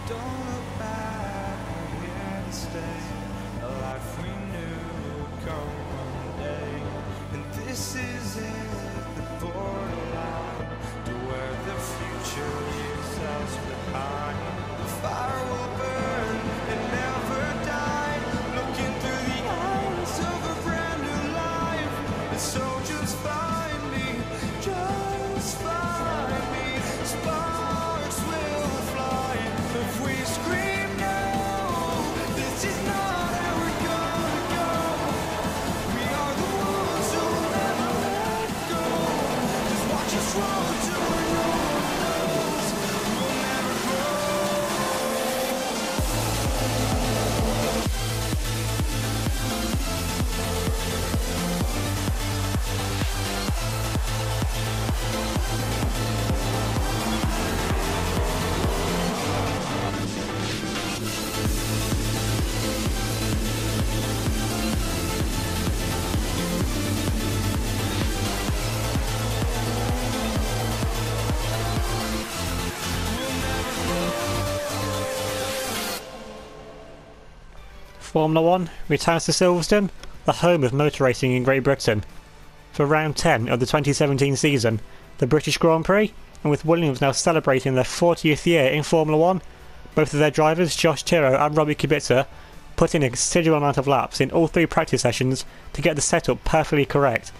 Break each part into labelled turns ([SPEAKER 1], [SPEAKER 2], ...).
[SPEAKER 1] Don't look back, we're here to stay. A life we knew would come one day. And this is it, the borderline to where the future leaves us behind. The fire will burn and never die. Looking through the eyes of a brand new life. And so just find me, just find me. Sparks will fly if we scream no. This is not how we're gonna go. We are the ones who will never let go. Just watch us roll to where no one knows. We'll never grow.
[SPEAKER 2] Formula 1 returns to Silverstone, the home of motor racing in Great Britain, for round 10 of the 2017 season, the British Grand Prix, and with Williams now celebrating their 40th year in Formula 1, both of their drivers, Josh Tiro and Robbie Kubica, put in a considerable amount of laps in all 3 practice sessions to get the setup perfectly correct,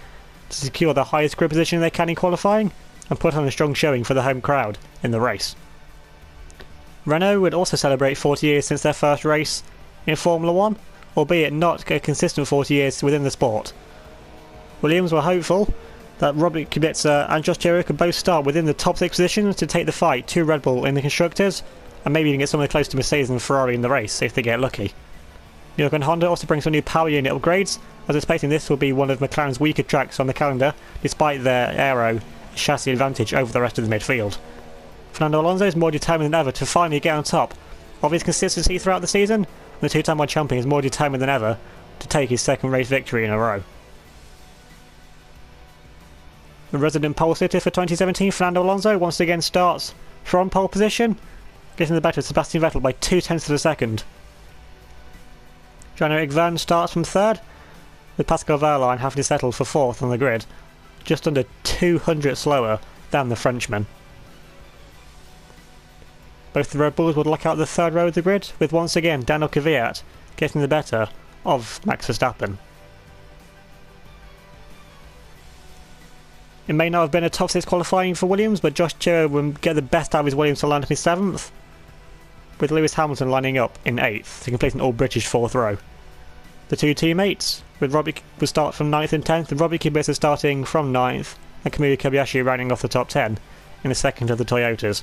[SPEAKER 2] to secure the highest grid position they can in qualifying, and put on a strong showing for the home crowd in the race. Renault would also celebrate 40 years since their first race in Formula 1, albeit not a consistent 40 years within the sport. Williams were hopeful that Robbie Kubica and Josh Tiro could both start within the top 6 positions to take the fight to Red Bull in the Constructors, and maybe even get somewhere close to Mercedes and Ferrari in the race if they get lucky. UniONE Honda also brings some new power unit upgrades, as expecting this will be one of McLaren's weaker tracks on the calendar, despite their aero chassis advantage over the rest of the midfield. Fernando Alonso is more determined than ever to finally get on top of his consistency throughout the season, and the 2-time world champion is more determined than ever to take his 2nd race victory in a row. The resident pole sitter for 2017, Fernando Alonso, once again starts from pole position, getting the better of Sebastian Vettel by 0.2 of a second. Jean-Eric Vergne starts from 3rd, with Pascal Wehrlein having to settle for 4th on the grid, just under 200 slower than the Frenchman. Both the Red Bulls would lock out the 3rd row of the grid, with once again Daniel Kvyat getting the better of Max Verstappen. It may not have been a top 6 qualifying for Williams, but Josh Tiro will get the best out of his Williams to land up in 7th, with Lewis Hamilton lining up in 8th to complete an all-British 4th row. The 2 teammates with Robbie will start from 9th and 10th, with Robbie Kubica starting from 9th and Kamui Kobayashi rounding off the top 10 in the 2nd of the Toyotas.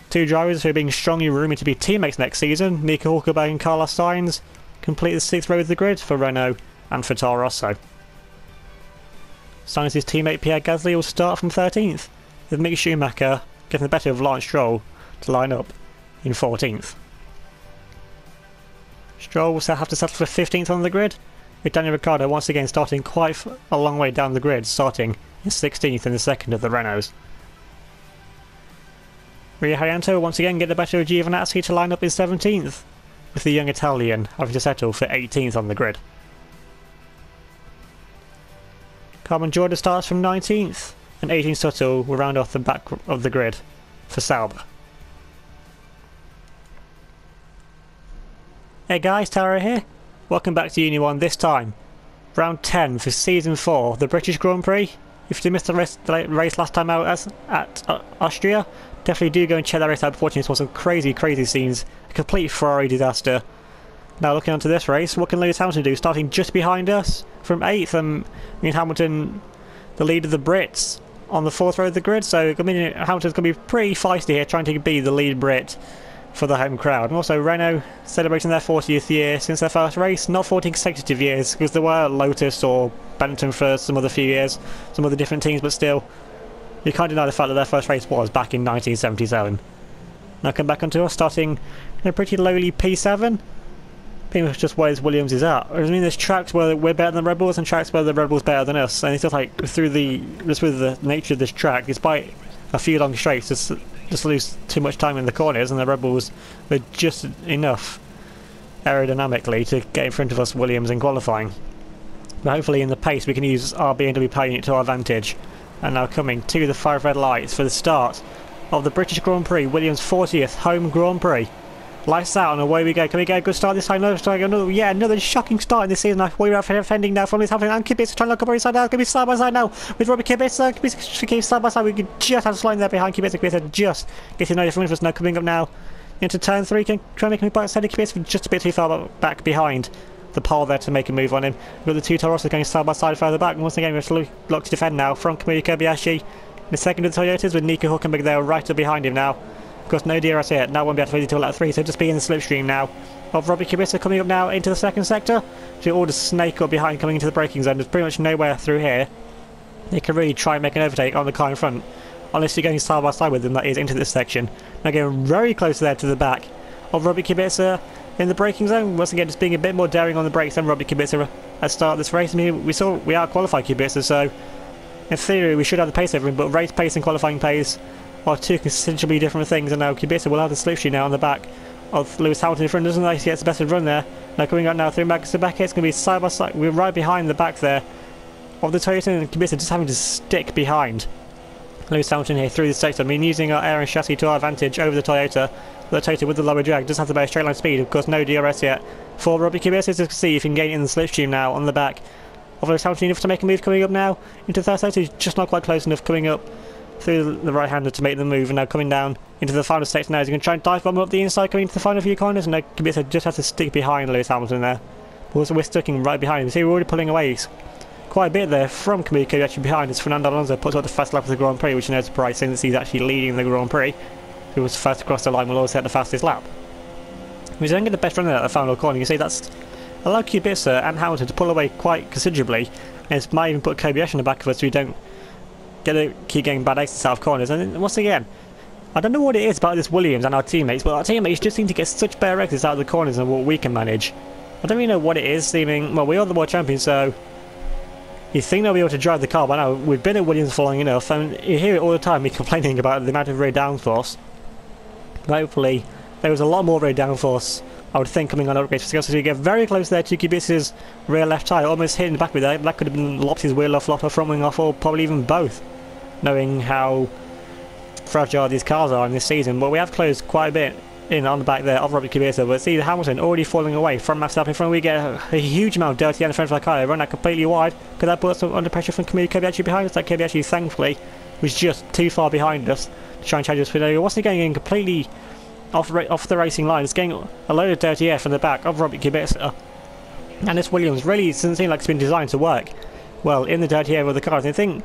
[SPEAKER 2] 2 drivers who are being strongly rumoured to be teammates next season, Nico Hulkenberg and Carlos Sainz, complete the 6th row of the grid for Renault and for Toro Rosso. Sainz's teammate Pierre Gasly will start from 13th, with Mick Schumacher getting the better of Lance Stroll to line up in 14th. Stroll will have to settle for 15th on the grid, with Daniel Ricciardo once again starting quite a long way down the grid, starting in 16th in the 2nd of the Renaults. Rio Haryanto will once again get the better of Giovinazzi to line up in 17th, with the young Italian having to settle for 18th on the grid. Carmen Jorda starts from 19th, and 18 Suttle will round off the back of the grid for Sauber. Hey guys, Tara here. Welcome back to UniONE, this time round 10 for Season 4, the British Grand Prix. If you missed the race last time out at Austria, definitely do go and check that race out before watching. This was some crazy scenes, a complete Ferrari disaster. Now looking onto this race, what can Lewis Hamilton do? Starting just behind us from 8th, and Hamilton, the lead of the Brits, on the 4th row of the grid, so Hamilton's going to be pretty feisty here, trying to be the lead Brit for the home crowd. And also Renault celebrating their 40th year since their first race, not 40 consecutive years, because there were Lotus or Benetton for some other few years, some other different teams, but still, you can't deny the fact that their first race was back in 1977. Now come back onto us, starting in a pretty lowly P7. Pretty much just where Williams is at. I mean, there's tracks where we're better than the Red Bulls and tracks where the Red Bulls better than us, and it's just like just with the nature of this track, despite a few long straights, just lose too much time in the corners, and the Red Bulls were just enough aerodynamically to get in front of us Williams in qualifying. But hopefully in the pace we can use our BMW power unit to our advantage. And now coming to the 5 red lights for the start of the British Grand Prix, Williams' 40th home Grand Prix. Lights out and away we go. Can we get a good start this time? Another shocking start in this season. We're offending now from this happening. And Kubica trying to look up inside now. Going to be side by side now with Robert Kubica. Kubica side by side. We could just have a slide there behind Kubica. Kubica just getting no different from us now. Coming up now into turn 3. Can try and make him back. Kubica just a bit too far back behind the pole there to make a move on him. We've got the two Torosas going side by side further back. And once again, we have to look to defend now from Kamui Kobayashi. The second of the Toyotas with Nico Hulkenberg there right up behind him now. Of course, no DRS here. Now won't be able to until lap 3, so just be in the slipstream now of Robbie Kubica coming up now into the second sector. So all just snake up behind coming into the braking zone. There's pretty much nowhere through here. They can really try and make an overtake on the car in front. Unless you're going side by side with them, that is, into this section. Now getting very close there to the back of Robbie Kubica in the braking zone. Once again, just being a bit more daring on the brakes than Robbie Kubica at the start of this race. I mean, we out-qualified Kubica, so in theory we should have the pace over him, but race pace and qualifying pace are two considerably different things, and now Kubica will have the slipstream now on the back of Lewis Hamilton in front. Doesn't like he gets the best of run there. Now coming out now through Max to back here, it's going to be side by side. We're right behind the back there of the Toyota, and Kubica just having to stick behind Lewis Hamilton here through the sector. I mean, using our air and chassis to our advantage over the Toyota. The Toyota with the lower drag does have the better straight line speed. Of course, no DRS yet for Robbie Kubica. As you can see, if you can gain in the slipstream now on the back of Lewis Hamilton, enough to make a move coming up now into the third sector. He's just not quite close enough coming up through the right-hander to make the move, and now coming down into the final sector now. He's going to try and dive bomb up the inside coming into the final few corners, and now Kubica just has to stick behind Lewis Hamilton there. But we're sticking right behind him. See, we're already pulling away quite a bit there from Kubica actually behind as Fernando Alonso puts out the first lap of the Grand Prix, which is no surprise since he's actually leading the Grand Prix. Who was first across the line will always set the fastest lap. He's going to get the best run there at the final corner. You can see that's allowed Kubica and Hamilton to pull away quite considerably, and it might even put Kobayashi in the back of us so we don't keep getting bad exits out of corners. And once again, I don't know what it is about this Williams and our teammates, but our teammates just seem to get such better exits out of the corners than what we can manage. I don't really know what it is, seeming, well, we are the world champions, so you think they'll be able to drive the car by now. We've been at Williams for long enough, and you hear it all the time, me complaining about the amount of rear downforce. But hopefully, there was a lot more rear downforce, I would think, coming on upgrades for skills. So we get very close there to Kubica's rear left tyre, almost hitting the back with that. That could have been lopped his wheel off, lopped or front wing off, or probably even both, knowing how fragile these cars are in this season. But we have closed quite a bit in on the back there of Robert Kubica. But see, Hamilton already falling away from Max Verstappen in front. We get a huge amount of dirty on the front of the car. They run that completely wide. Could that put us under pressure from Kobayashi behind us? That Kobayashi, thankfully, was just too far behind us to try and change us. Wasn't going in completely off the racing line. It's getting a load of dirty air from the back of Robert Kubica. And this Williams really doesn't seem like it's been designed to work well in the dirty air of the cars. I think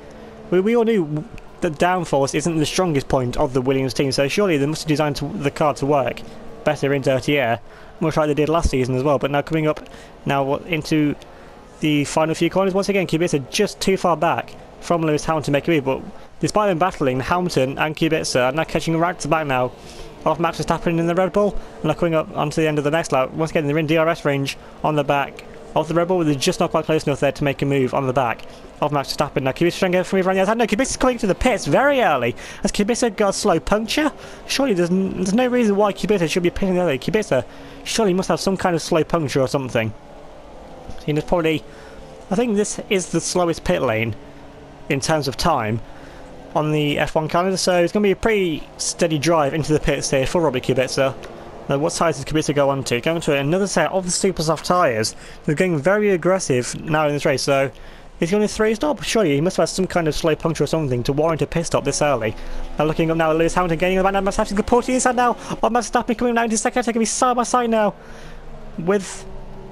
[SPEAKER 2] we all knew that downforce isn't the strongest point of the Williams team, so surely they must have designed the car to work better in dirty air, much like they did last season as well. But now coming up now into the final few corners, once again Kubica just too far back from Lewis Hamilton to make a move. But despite them battling, Hamilton and Kubica are now catching right to the back now of Max Verstappen in the Red Bull, and now coming up onto the end of the next lap. Once again, they're in DRS range on the back of the Red Bull, but they're just not quite close enough there to make a move on the back of Max Verstappen. Now Kubica trying to get from around the outside. No, Kubica's coming to the pits very early. Has Kubica got a slow puncture? Surely there's no reason why Kubica should be pitting early. Kubica surely must have some kind of slow puncture or something. So there's probably, I think this is the slowest pit lane in terms of time on the F1 calendar, so it's going to be a pretty steady drive into the pits here for Robert Kubica. Now, what tyres does Kubica go on to? Going to another set of the super soft tyres. They're getting very aggressive now in this race, so he's going to 3-stop. Surely he must have some kind of slow puncture or something to warrant a pit stop this early. Now looking up now, Lewis Hamilton getting in the back now. Max Verstappen pull to the inside now. Max Verstappen coming down into second. They're going to be side by side now with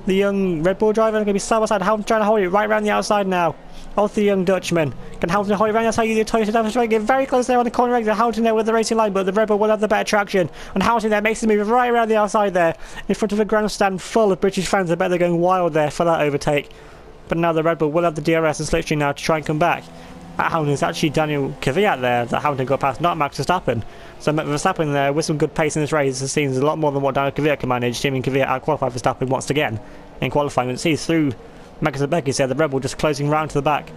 [SPEAKER 2] the young Red Bull driver. They're going to be side by side. Hamilton trying to hold it right around the outside now of the young Dutchman. Can Hamilton hold it around the outside? Using the Toyota down the straight. Get very close there on the corner exit. Hamilton there with the racing line, but the Red Bull will have the better traction. And Hamilton there makes the move right around the outside there in front of a grandstand full of British fans. I bet they're going wild there for that overtake. But now the Red Bull will have the DRS and slipstream now to try and come back. At Hamilton, it's actually Daniel Kvyat there that Hamilton got past, not Max Verstappen. So Verstappen there with some good pace in this race has seen a lot more than what Daniel Kvyat can manage. Teaming Kvyat out-qualified Verstappen once again in qualifying. And see through Max Verstappen there, the Red Bull just closing round to the back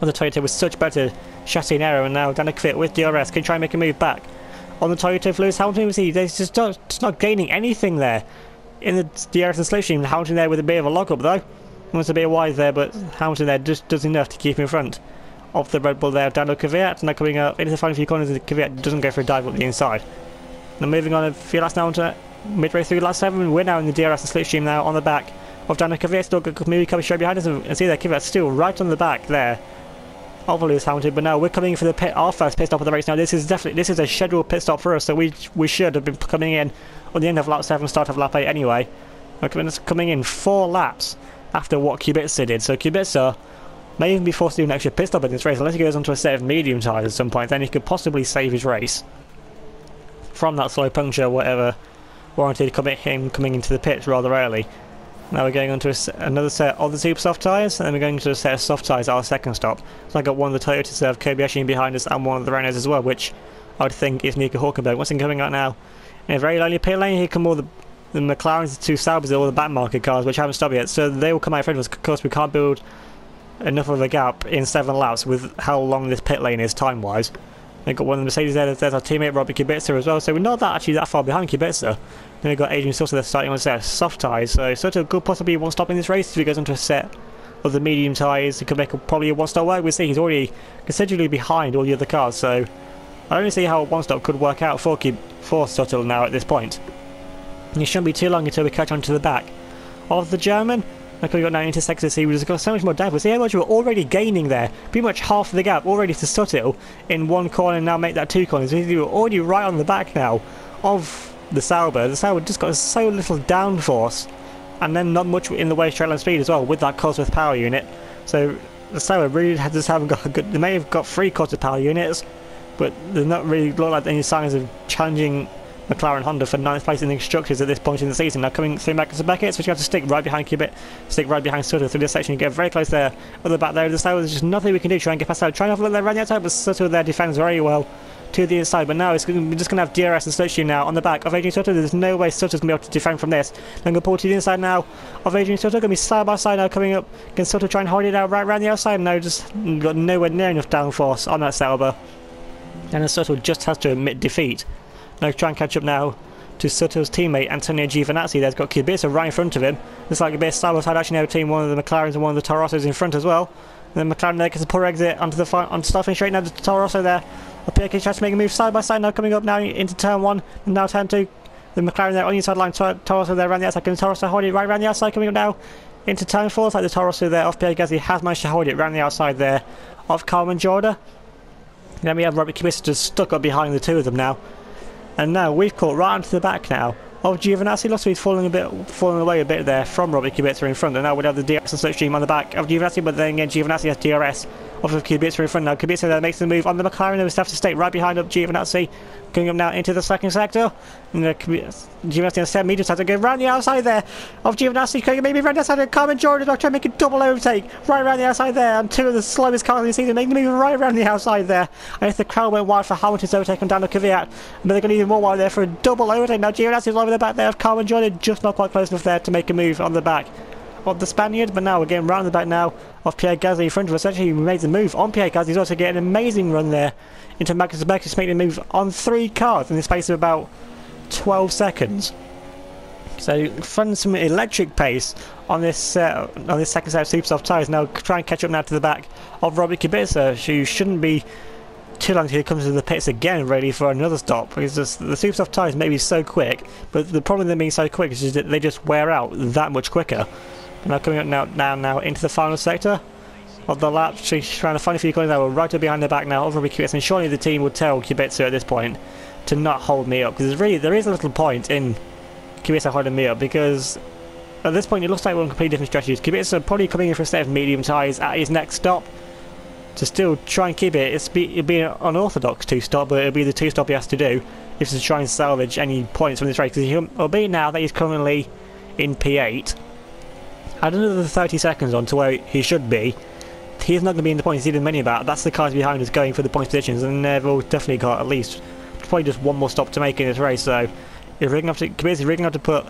[SPEAKER 2] of the Toyota with such better chassis and aero. And now Daniel Kvyat with DRS can try and make a move back on the Toyota for Lewis Hamilton. We see they're just not gaining anything there in the DRS and slipstream. Hamilton there with a bit of a lockup though. Wants a bit wide there, but Hamilton there just does enough to keep in front of the Red Bull there. Daniel Kvyat now coming up into the final few corners. Kvyat doesn't go for a dive up the inside. Now moving on a few laps now to midway through lap 7. We're now in the DRS and slipstream now on the back of Daniel Kvyat. Still maybe coming straight behind us, and see that Kvyat's still right on the back there of Lewis Hamilton. But now we're coming in for the our first pit stop of the race. Now this is a scheduled pit stop for us, so we should have been coming in on the end of lap 7, start of lap 8 anyway. We're coming in 4 laps after what Kubica did, so Kubica may even be forced to do an extra pit stop in this race unless he goes onto a set of medium tyres at some point. Then he could possibly save his race from that slow puncture, whatever warranted him coming into the pits rather early. Now we're going on to another set of the super soft tyres, and then we're going to a set of soft tyres at our second stop. So I got one of the Toyotas there of Kobayashi behind us and one of the Renaults as well, which I would think is Nico Hülkenberg. Once again coming out now in a very lonely pit lane. Here come all the McLarens, the 2 Saubers, all the back market cars which haven't stopped yet, so they will come out in front of us. Of course we can't build enough of a gap in 7 laps with how long this pit lane is time wise. They've got one of the Mercedes there, there's our teammate Robert Kubica as well, so we're not actually that far behind Kubica. Then we've got Adrian Sutter there starting on a set of soft tyres, so Sutter could possibly one stop in this race if he goes into a set of the medium tyres. He could make probably a one stop work. We see he's already considerably behind all the other cars, so I don't see how a one stop could work out for Sutter now at this point. It shouldn't be too long until we catch on to the back of the German. Like we got now into sector C, we've just got so much more depth. See how much we're already gaining there. Pretty much half of the gap already to Sutter in 1 corner, and now make that 2 corners. We're already right on the back now of the Sauber. The Sauber just got so little downforce, and then not much in the way of straight line speed as well with that Cosworth power unit. So the Sauber really just haven't got a good. They may have got 3 Cosworth power units, but they're not really look like any signs of challenging McLaren Honda for 9th place in the constructors at this point in the season. Now coming through Magnus and Beckett, so you have to stick right behind Kubica, stick right behind Sutter through this section. You get very close there at the back there. The Sauber, there's just nothing we can do. Try and get past out. Try and have a look there around the outside, but Sutter there defends very well to the inside. But now we're just going to have DRS and slipstream now on the back of Adrian Sutter. There's no way Sutter's going to be able to defend from this. Then going to pull to the inside now of Adrian Sutter. Going to be side by side now coming up. Can Sutter try and hold it out right around the outside? No, just got nowhere near enough downforce on that Sauber. And Sutter just has to admit defeat. Now try and catch up now to Sutter's teammate Antonio Giovinazzi. There's got Kubica right in front of him. Looks like a bit of Sauber side action now between one of the McLarens and one of the Toro Rossos in front as well. And then McLaren there gets a poor exit onto the starting straight now. The Toro Rosso there. Up here, tries to make a move side by side now, coming up now into turn 1 and now turn 2. The McLaren there on the inside line. Toro Rosso there around the outside. Can Toro Rosso hold it right around the outside, coming up now into turn 4. It's like the Toro Rosso there off Pierre Gasly has managed to hold it around the outside there of Carmen Jorda. Then we have Robert Kubica just stuck up behind the 2 of them now. And now we've caught right onto the back now of Giovinazzi. Looks like he's falling away a bit there from Robert Kubica in front. And now we have the DRS and slipstream on the back of Giovinazzi, but then again Giovinazzi has DRS off of Kubica in front now. Kubica there makes the move on the McLaren. They have to stay right behind up Giovinazzi, going up now into the second sector. And Giovinazzi on 7 metres has to go round the outside there of Giovinazzi, going maybe round the outside of Carmen Jordan. Trying to make a double overtake right around the outside there. And 2 of the slowest cars in the season making the move right around the outside there. And if the crowd went wild for Hamilton's overtake on Daniel Kvyat, but they're going even more wild there for a double overtake. Now Giovinazzi's over the back there of Carmen Jordan, just not quite close enough there to make a move on the back of the Spaniard. But now we're getting round the back now of Pierre Gasly in front of us. Actually, he made the move on Pierre Gasly. He's also getting an amazing run there into Magnus Beck, just making the move on 3 cars in the space of about 12 seconds. So fun, some electric pace on this second set of super soft tyres. Now try and catch up now to the back of Robert Kubica, who shouldn't be too long until he comes to the pits again ready for another stop, because the super soft tyres may be so quick, but the problem with them being so quick is that they just wear out that much quicker. Now coming up now into the final sector of the lap. She's trying to find a few corners now. We're right up behind the back now of Robert Kubica, and surely the team would tell Kubica at this point to not hold me up, because there is a little point in Kubica holding me up, because at this point it looks like we're on completely different strategies. Kubica probably coming in for a set of medium tyres at his next stop to still try and keep it. It'd be an unorthodox 2-stop, but it'll be the 2-stop he has to do if to try and salvage any points from this race, because he'll be now that he's currently in P8. Add another 30 seconds on to where he should be. He's not going to be in the points he's even many about. That's the cars behind us going for the points positions, and they've all definitely got at least probably just one more stop to make in this race. So if Kubica's really going to have to put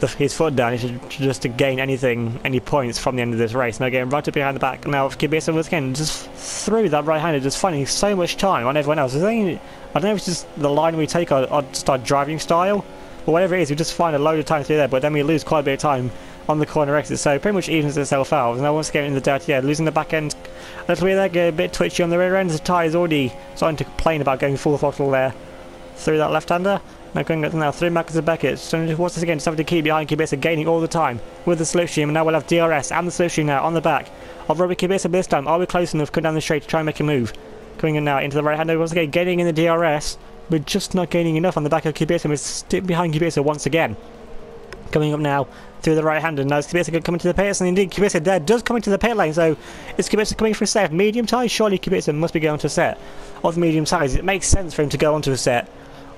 [SPEAKER 2] his foot down just to gain any points from the end of this race. Now getting right up behind the back. Now Kubica once again just through that right-hander, just finding so much time on everyone else. I don't know if it's just the line we take or just our driving style, or whatever it is. We just find a load of time through there, but then we lose quite a bit of time on the corner exit, so pretty much evens itself out. Now once again in the dirt, yeah, losing the back end a little bit there, get a bit twitchy on the rear end. The tyre's already starting to complain about going full throttle there through that left-hander. Now going now through Marcus and Beckett. So once again, just having to keep behind Kubica, gaining all the time with the slipstream. And now we'll have DRS and the slipstream now on the back of Robert Kubica this time. Are we close enough to come down the straight to try and make a move? Coming in now into the right-hander once again, getting in the DRS, but just not gaining enough on the back of Kubica. We're still behind Kubica once again. Coming up now through the right-hander. Now is Kubica coming to the pits? And indeed Kubica there does come into the pit lane. So is Kubica coming for a set of medium tyres? Surely Kubica must be going to a set of medium tyres. It makes sense for him to go onto a set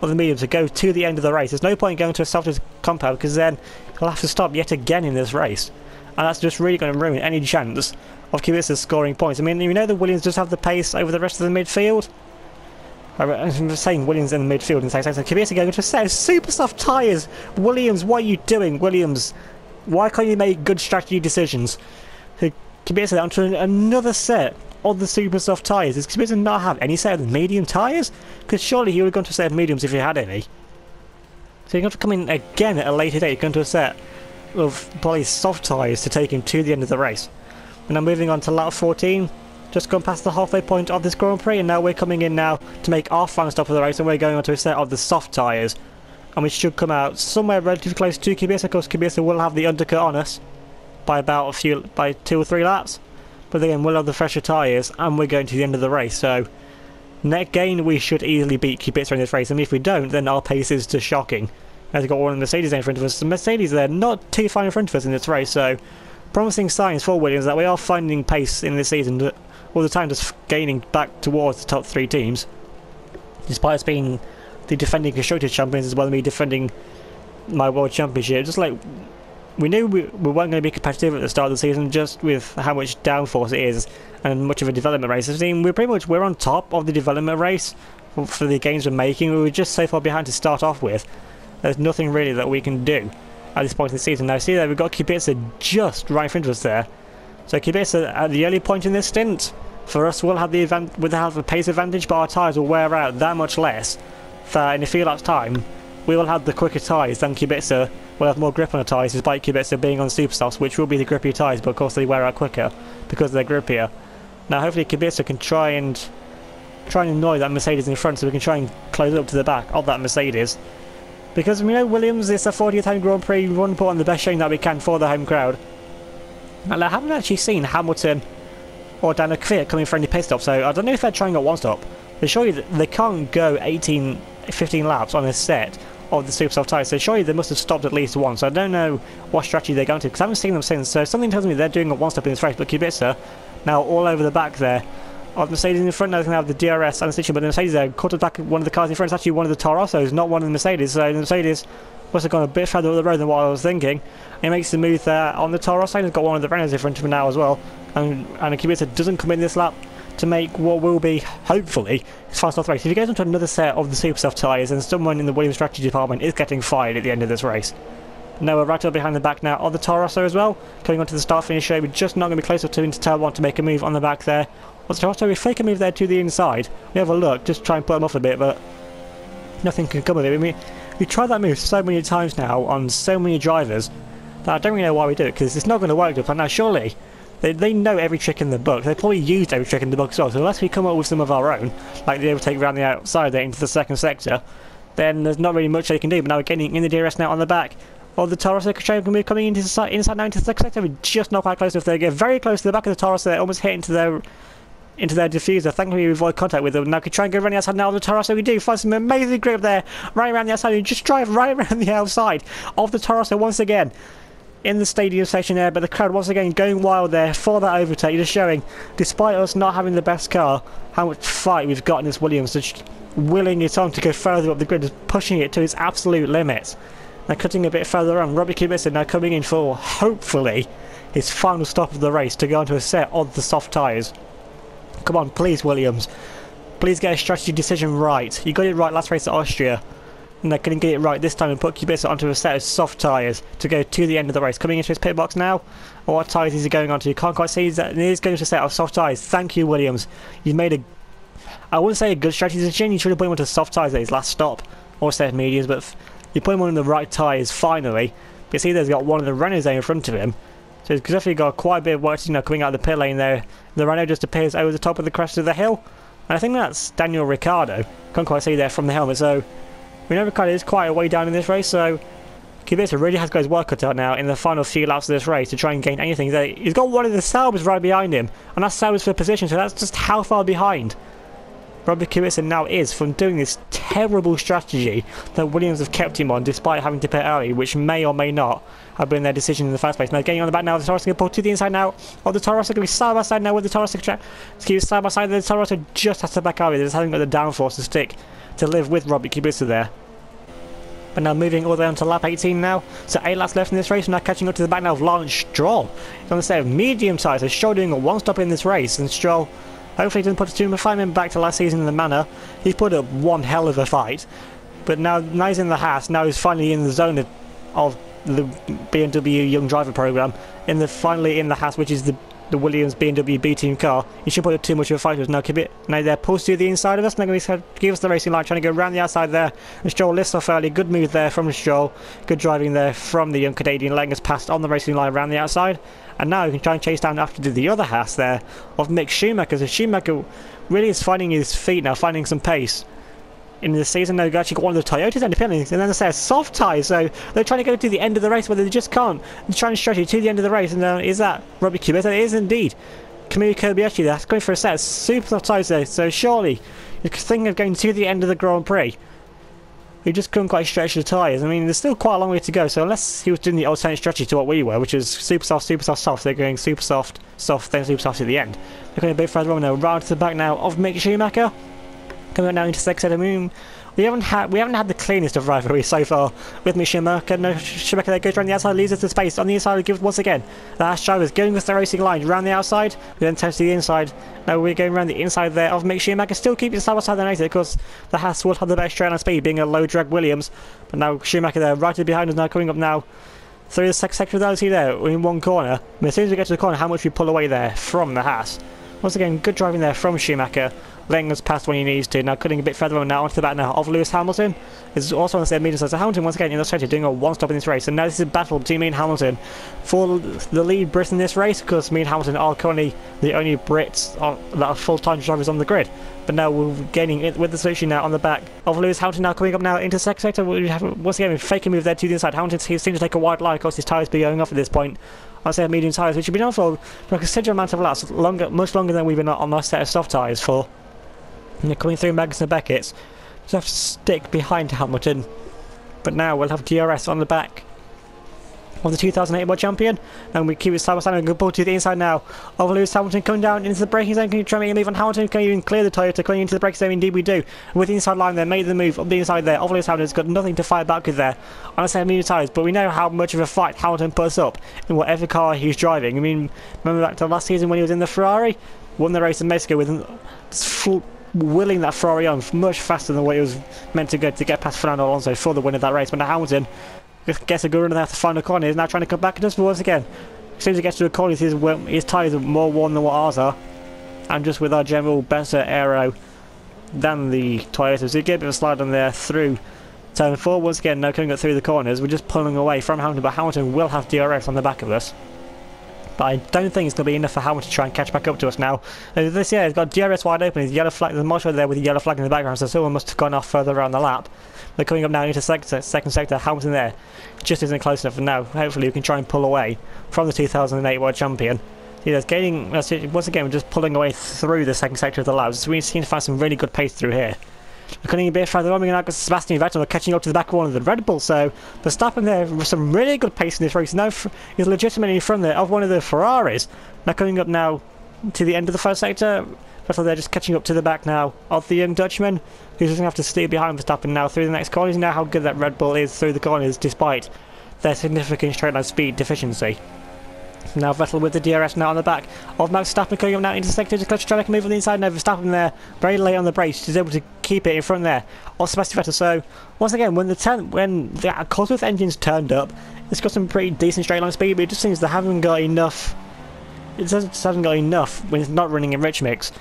[SPEAKER 2] of the medium to go to the end of the race. There's no point going to a softest compound because then he'll have to stop yet again in this race, and that's just really going to ruin any chance of Kubica scoring points. I mean, you know, the Williams does have the pace over the rest of the midfield. I'm saying Williams in the midfield and saying so Kubica going to a set of super soft tyres. Williams, what are you doing, Williams? Why can't you make good strategy decisions? Kubica onto another set of the super soft tyres. Does Kubica not have any set of the medium tyres? Because surely he would have gone to a set of mediums if he had any. So you're going to come in again at a later date, going to a set of probably soft tyres to take him to the end of the race. And now moving on to lap 14, just gone past the halfway point of this Grand Prix, and now we're coming in now to make our final stop of the race, and we're going on to a set of the soft tyres. And we should come out somewhere relatively close to Kubica. Of course, Kubica will have the undercut on us by about by 2 or 3 laps. But again, we'll have the fresher tyres, and we're going to the end of the race. So, net gain, we should easily beat Kubica in this race. And if we don't, then our pace is just shocking. As we've got one of the Mercedes in front of us. The Mercedes, they're not too far in front of us in this race. So, promising signs for Williams that we are finding pace in this season. All the time just gaining back towards the top 3 teams. Despite us being the defending Constructors Champions as well as me defending my World Championship. Just like, we knew we weren't going to be competitive at the start of the season, just with how much downforce it is and much of a development race. I mean, we're on top of the development race for the games we're making. We were just so far behind to start off with. There's nothing really that we can do at this point in the season. Now see there, we've got Kubica just right in front of us there. So Kubica at the early point in this stint, for us we'll have the pace advantage, but our tyres will wear out that much less that in a few laps time we will have the quicker tyres than Kubica. We'll have more grip on the tyres despite Kubica being on super softs, which will be the grippier tyres, but of course they wear out quicker because they're grippier. Now hopefully Kubica can try and annoy that Mercedes in front, so we can try and close up to the back of that Mercedes. Because we know Williams, it's a 40th home Grand Prix, we want to put on the best showing that we can for the home crowd. And I haven't actually seen Hamilton or Daniel Kvyat coming for any pit stop, so I don't know if they're trying at one stop. But surely they can't go 15 laps on a set of the super soft tyres, so surely they must have stopped at least once. So I don't know what strategy they're going to, because I haven't seen them since, so something tells me they're doing a one stop in this race. But Kubica now all over the back there of Mercedes in front. Now they can have the DRS and the situation, but the Mercedes there caught back one of the cars in front. It's actually one of the Torossos, not one of the Mercedes, so the Mercedes must have gone a bit further up the road than what I was thinking. He makes the move there on the Torosso. He's got one of the Renaults in front of him now as well, and Kubica doesn't come in this lap to make what will be, hopefully, his fast off race. If he goes onto another set of the super soft tyres, then someone in the Williams strategy department is getting fired at the end of this race. Now we're right up behind the back now of the Torosso as well, coming onto the start finish show. We're just not going to be close enough to tell one to make a move on the back there. Well, the Torosso, we fake a move there to the inside. We have a look, just try and put him off a bit, but nothing can come of it. I mean, we tried that move so many times now on so many drivers that I don't really know why we do it, because it's not going to work. But now surely they know every trick in the book. They probably used every trick in the book as well. So unless we come up with some of our own, like the overtake around the outside there into the second sector, then there's not really much they can do. But now we're getting in the DRS now on the back of the Taurus. We're coming into the inside now into the second sector. We're just not quite close enough. They get very close to the back of the Taurus. They almost hit into their diffuser. Thankfully we avoid contact with them. Now we can try and go around the outside now of the Taurus. So we do find some amazing grip there, right around the outside. We just drive right around the outside of the Taurus once again in the stadium section there, but the crowd once again going wild there for that overtake, just showing, despite us not having the best car, how much fight we've got in this Williams, just willing it on to go further up the grid, just pushing it to its absolute limits. Now cutting a bit further on, Robbie Kubica now coming in for, hopefully, his final stop of the race to go onto a set of the soft tyres. Come on, please Williams, please get a strategy decision right. You got it right last race at Austria. and they couldn't get it right this time and put Kubica onto a set of soft tyres to go to the end of the race. Coming into his pit box now, what tyres is he going on to? You can't quite see that it is going to a set of soft tyres. Thank you, Williams. You've made I wouldn't say a good strategy decision. You should have put him onto soft tyres at his last stop, or a set of mediums, but you put him on the right tyres finally. But you see there's got one of the Renaults there in front of him. So he's definitely got quite a bit of work coming out of the pit lane there. The Renault just appears over the top of the crest of the hill. And I think that's Daniel Ricciardo. Can't quite see there from the helmet, so we know Ricciardo is quite a way down in this race, so Kubica really has got his work cut out now in the final few laps of this race to try and gain anything. He's got one of the Saubers right behind him, and that's Saubers for position, so that's just how far behind Robert Kubica now is from doing this terrible strategy that Williams have kept him on despite having to pit early, which may or may not have been their decision in the first place. Now getting on the back now, the Toro Rosso going to pull to the inside now of the Toro Rosso, going to be side by side now with the Toro Rosso track. Side by side, the Toro Rosso just has to back out. They just haven't got the downforce to stick to live with Robert Kubica there. But now moving all the way on to lap 18 now, so 8 laps left in this race, and now catching up to the back now of Lawrence Stroll. He's on the set of medium tyres, so Stroll doing a one stop in this race, and Stroll hopefully doesn't put too much fight back to last season in the manner. He's put up one hell of a fight, but now he's in the Haas, now he's finally in the zone of the BMW Young Driver Programme, finally in the Haas, which is the Williams BMW B team car. He shouldn't put up too much of a fight with us. Now they're pulls to the inside of us, and they're going to give us the racing line, trying to go around the outside there. And Stroll lifts off early. Good move there from Stroll. Good driving there from the young Canadian, letting us pass on the racing line around the outside. And now we can try and chase down after the other Haas there of Mick Schumacher. So Schumacher really is finding his feet now, finding some pace. In the season, they've actually got one of the Toyotas independently, and then they say soft tyres, so they're trying to go to the end of the race, but they just can't. They're trying to stretch it to the end of the race, and is that Robert Kubica? It is indeed. Camilo Kobayashi, that's going for a set of super soft tyres there, so surely you're thinking of going to the end of the Grand Prix. You just couldn't quite stretch the tyres. I mean, there's still quite a long way to go, so unless he was doing the alternate strategy to what we were, which is super soft, soft, they're going super soft, soft, then super soft at the end. They're going a bit further on now, right to the back now of Mick Schumacher. Coming out now into second set of moon. We haven't had the cleanest of rivalries so far with Mick Schumacher. No, Schumacher there goes around the outside, leaves us to space. On the inside, we give once again. The Haas drivers going with the racing line around the outside. We then test to the inside. Now we're going around the inside there of Mick Schumacher. Still keeping side by side the race because the Haas will have the better straight line speed, being a low drag Williams. But now Schumacher there, right behind us now, coming up now through the second sector of the LC there in one corner. But as soon as we get to the corner, how much we pull away there from the Haas. Once again, good driving there from Schumacher, letting us past when he needs to. Now cutting a bit further on now onto the back now of Lewis Hamilton. This is also on the same medium side. So Hamilton once again in the strategy doing a one stop in this race. And now this is a battle between me and Hamilton for the lead Brit in this race, because me and Hamilton are currently the only Brits that are full-time drivers on the grid. But now we're gaining it with the solution now on the back of Lewis Hamilton now coming up now into second sector. We have once again a faking move there to the inside. Hamilton seems to take a wide line. Of course his tyres be going off at this point. I say medium tyres, which have been on for a considerable amount of laps, much longer than we've been on our set of soft tyres for. And they're coming through Magnussen and Beckett. Just have to stick behind Hamilton. But now we'll have DRS on the back of the 2008 World Champion, and we keep it side by side and go pull to the inside now of Lewis Hamilton coming down into the braking zone. Can you try and make a move on Hamilton? Can you even clear the Toyota coming into the braking zone? Indeed we do. And with the inside line there, made the move up the inside there of Lewis Hamilton's got nothing to fight back with there on a set of medium tyres, but we know how much of a fight Hamilton puts up in whatever car he's driving. I mean, remember back to last season when he was in the Ferrari? Won the race in Mexico with full willing that Ferrari on much faster than what it was meant to go to get past Fernando Alonso for the win of that race. But now Hamilton gets a good run there at the final corner. He's now trying to come back at us once again. As soon as he gets to the corner, his tyres are more worn than what ours are. And just with our general better aero than the Toyota. So you get a bit of a slide on there through turn 4. Once again, now coming up through the corners, we're just pulling away from Hamilton, but Hamilton will have DRS on the back of us. But I don't think it's going to be enough for Hamilton to try and catch back up to us now. This year, he's got DRS wide open. His yellow flag, there's a marshal there with a yellow flag in the background, so someone must have gone off further around the lap. They're coming up now into second sector. Hamilton there just isn't close enough, and now hopefully we can try and pull away from the 2008 World Champion. Yeah, gaining, once again, we're just pulling away through the second sector of the laps. So we seem to find some really good pace through here. We're cutting a bit further on, we're now got Sebastian Vettel catching up to the back of one of the Red Bull, so Verstappen there with some really good pace in this race. Now he's legitimately in front there of one of the Ferraris. Now coming up now to the end of the first sector. Vettel there just catching up to the back now of the young Dutchman, who's just going to have to stay behind Verstappen now through the next corners. You know how good that Red Bull is through the corners despite their significant straight line speed deficiency. Now Vettel with the DRS now on the back of Max Verstappen coming up now into sector to clutch, trying to move on the inside. Now Verstappen there, very late on the brakes, he's able to keep it in front there of Sebastian Vettel. So once again, when the Cosworth engines turned up, it's got some pretty decent straight line speed, but it just seems they haven't got enough. It just hasn't got enough when it's not running in rich mix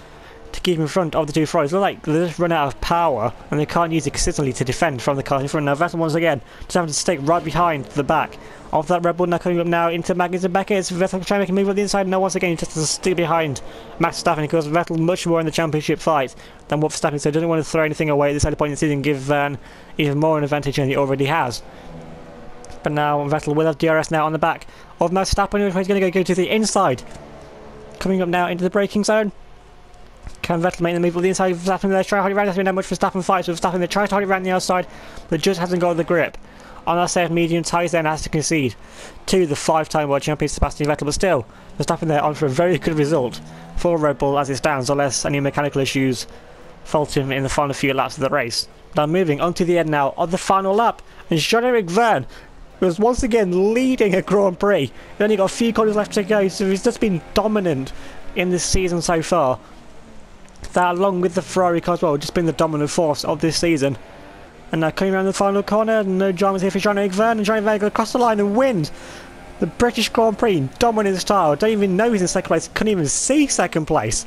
[SPEAKER 2] to keep in front of the two Ferraris. Look like they just run out of power and they can't use it consistently to defend from the car in front. Now Vettel once again just having to stick right behind the back of that Red Bull. Now coming up now into Magnus and Becker. It's Vettel trying to make a move on the inside. Now once again he just has to stick behind Max Verstappen because Vettel much more in the championship fight than what Verstappen, so doesn't want to throw anything away at this early point in the season, give Van even more an advantage than he already has. But now Vettel will have DRS now on the back of Max Verstappen, who's going to go to the inside. Coming up now into the braking zone. Can Vettel make the move on the inside of Verstappen there? Try to hold it around. That's been that much Verstappen fights with Verstappen. They try to hold it around the outside, but just hasn't got the grip on that set of medium tyres there and has to concede to the 5-time world champion Sebastian Vettel. But still, Verstappen there on for a very good result for Red Bull as it stands, unless any mechanical issues fault him in the final few laps of the race. Now moving on to the end now of the final lap, and Jean-Eric Vergne was once again leading a Grand Prix. He's only got a few corners left to go, so he's just been dominant in this season so far. That, along with the Ferrari car as well, just been the dominant force of this season. And now coming around the final corner, no dramas here for Jean-Eric Vergne, and Jean-Eric Vergne goes across the line and wins the British Grand Prix in dominant style. Don't even know he's in second place, couldn't even see second place.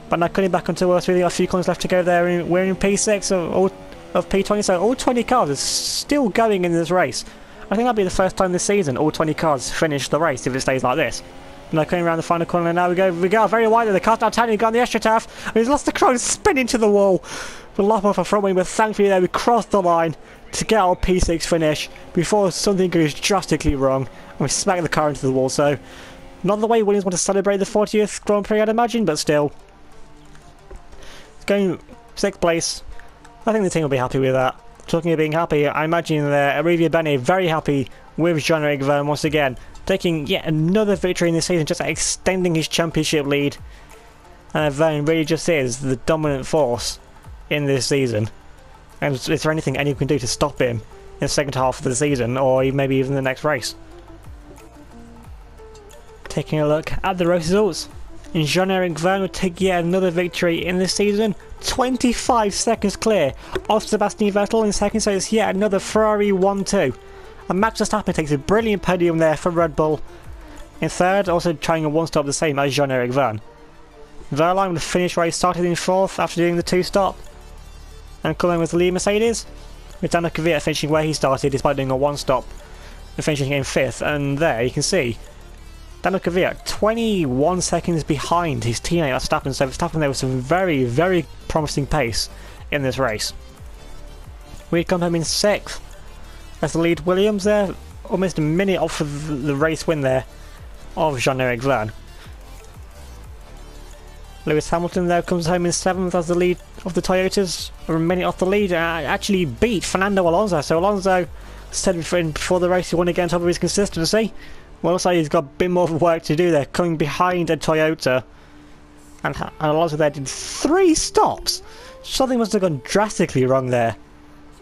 [SPEAKER 2] But now coming back onto us, really got a few corners left to go there. We're in P6 of P20, so all 20 cars are still going in this race. I think that'll be the first time this season all 20 cars finish the race if it stays like this. Now coming around the final corner, now we go very wide. The car's now turning, got on the extra turf, and he's lost the crown, spinning to the wall. We'll lop off a front wing, but thankfully there we crossed the line to get our P6 finish before something goes drastically wrong and we smack the car into the wall. So not the way Williams want to celebrate the 40th Grand Prix, I'd imagine, but still. Going 6th place, I think the team will be happy with that. Talking of being happy, I imagine Arriva Bene very happy with Jean-Eric Vergne once again, taking yet another victory in this season, just extending his championship lead. And Vergne really just is the dominant force in this season. And is there anything anyone can do to stop him in the second half of the season, or maybe even the next race? Taking a look at the race results, and Jean-Eric Vergne would take yet another victory in this season, 25 seconds clear of Sebastian Vettel in second, so it's yet another Ferrari 1-2. And Max Verstappen takes a brilliant podium there for Red Bull in third, also trying a one-stop the same as Jean-Eric Vergne. Vergne with the finish race started in fourth after doing the two-stop, and coming with the lead Mercedes, with Daniel Kvyat finishing where he started despite doing a one-stop and finishing in fifth. And there you can see Daniel Kvyat 21 seconds behind his teammate Verstappen, so Verstappen there with some very, very promising pace in this race. We'd come home in 6th as the lead Williams there, almost a minute off of the race win there of Jean-Eric Vergne. Lewis Hamilton there comes home in 7th as the lead of the Toyotas, a minute off the lead, and actually beat Fernando Alonso. So Alonso said before the race he wanted to get on top of his consistency. Well, also he's got a bit more work to do there, coming behind a Toyota. And Alonso there did 3 stops. Something must have gone drastically wrong there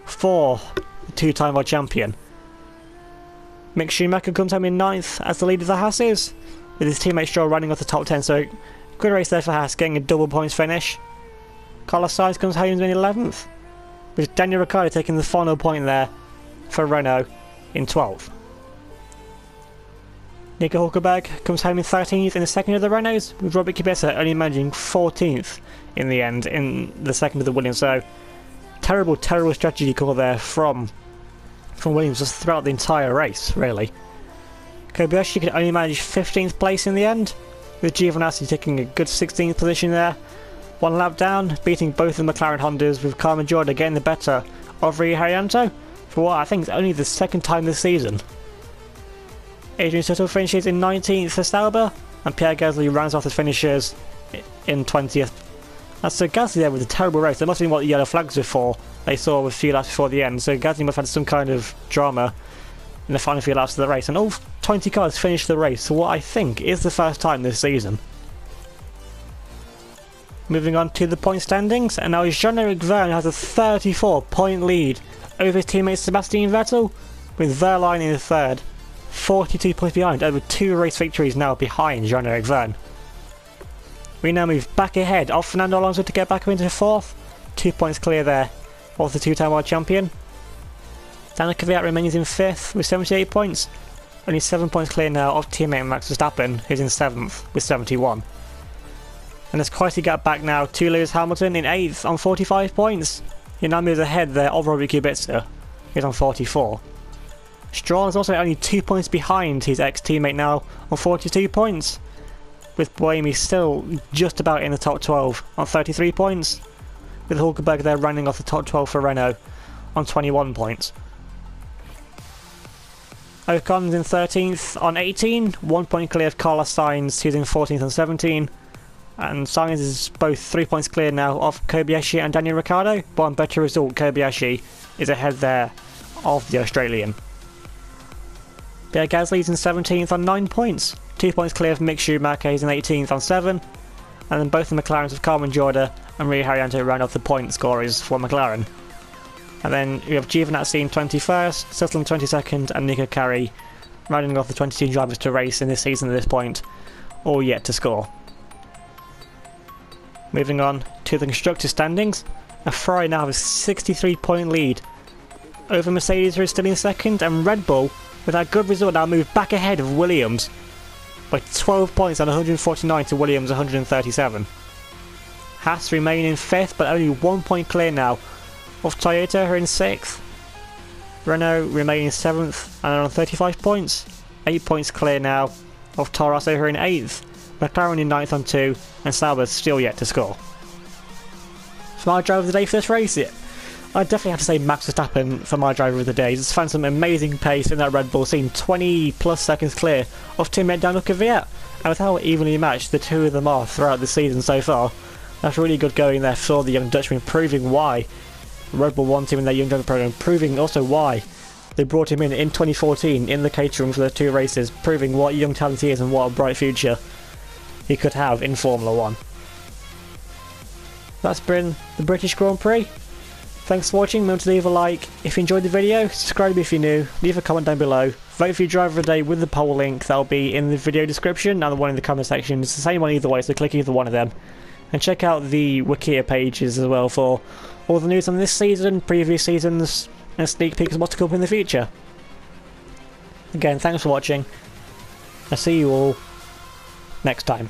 [SPEAKER 2] for the 2-time world champion. Mick Schumacher comes home in 9th as the lead of the Haas, with his teammate Stroll running off the top 10. So good race there for Haas, getting a double points finish. Carlos Sainz comes home in 11th, with Daniel Ricciardo taking the final point there for Renault in 12th. Nico Hülkenberg comes home in 13th in the second of the Renaults, with Robert Kubica only managing 14th in the end in the second of the Williams. So terrible strategy call there from Williams just throughout the entire race, really. Kobayashi could only manage 15th place in the end, with Giovinazzi taking a good 16th position there. 1 lap down, beating both the McLaren Hondas, with Carmen Jordan getting the better of Rio Haryanto for what I think is only the second time this season. Adrian Sutil finishes in 19th for Sauber, and Pierre Gasly rounds off the finishers in 20th. And so Gasly there with a terrible race. That must have been what the yellow flags were for. They saw a few laps before the end, so Gasly must have had some kind of drama in the final few laps of the race, and all 20 cars finished the race, so what I think is the first time this season. Moving on to the point standings, and now Jean-Eric Vergne has a 34 point lead over his teammate Sebastian Vettel, with Vergne in third 42 points behind, over 2 race victories now behind Jean-Eric Vergne. We now move back ahead of Fernando Alonso to get back into 4th, 2 points clear there of the 2-time world champion. Daniel Kvyat remains in 5th with 78 points, only 7 points clear now of teammate Max Verstappen, who's in 7th with 71. And there's quite a gap back now to Lewis Hamilton in 8th on 45 points. He now moves ahead there of Robert Kubica, who's on 44. Stroll is also only 2 points behind his ex-teammate now on 42 points, with Buemi still just about in the top 12 on 33 points, with Hulkenberg there running off the top 12 for Renault on 21 points. Ocon's in 13th on 18, 1 point clear of Carlos Sainz, who's in 14th on 17, and Sainz is both 3 points clear now of Kobayashi and Daniel Ricciardo, but on better result Kobayashi is ahead there of the Australian. Pierre Gasly's in 17th on 9 points, 2 points clear of Mick Schumacher, he's in 18th on 7, and then both the McLarens of Carmen Jorda and Rio Haryanto round off the point scorers for McLaren. And then we have Giovinazzi in 21st, Sutton in 22nd, and Nico Carey rounding off the 22 drivers to race in this season at this point, all yet to score. Moving on to the constructor standings, Ferrari now have a 63 point lead over Mercedes, who is still in 2nd, and Red Bull, with that good result, now move back ahead of Williams by 12 points on 149 to Williams 137. Haas remain in 5th, but only 1 point clear now of Toyota, who are in 6th. Renault remain in 7th and are on 35 points, 8 points clear now of Toro Rosso, who are in 8th. McLaren in 9th on 2, and Sauber still yet to score. For my driver of the day for this race, I definitely have to say Max Verstappen for my driver of the day. He's found some amazing pace in that Red Bull scene, 20 plus seconds clear of teammate Daniel Kvyat, and with how evenly matched the two of them are throughout the season so far, that's really good going there for the young Dutchman, proving why Red Bull want him in their young driver program, proving also why they brought him in 2014 in the catering for the 2 races, proving what young talent he is and what a bright future he could have in Formula 1. That's been the British Grand Prix. Thanks for watching. Remember to leave a like if you enjoyed the video, subscribe if you're new, leave a comment down below, vote for your driver of the day with the poll link, that'll be in the video description and the one in the comment section. It's the same one either way, so click either one of them. And check out the Wikia pages as well for all the news on this season, previous seasons, and sneak peeks of what's to come in the future. Again, thanks for watching. I'll see you all next time.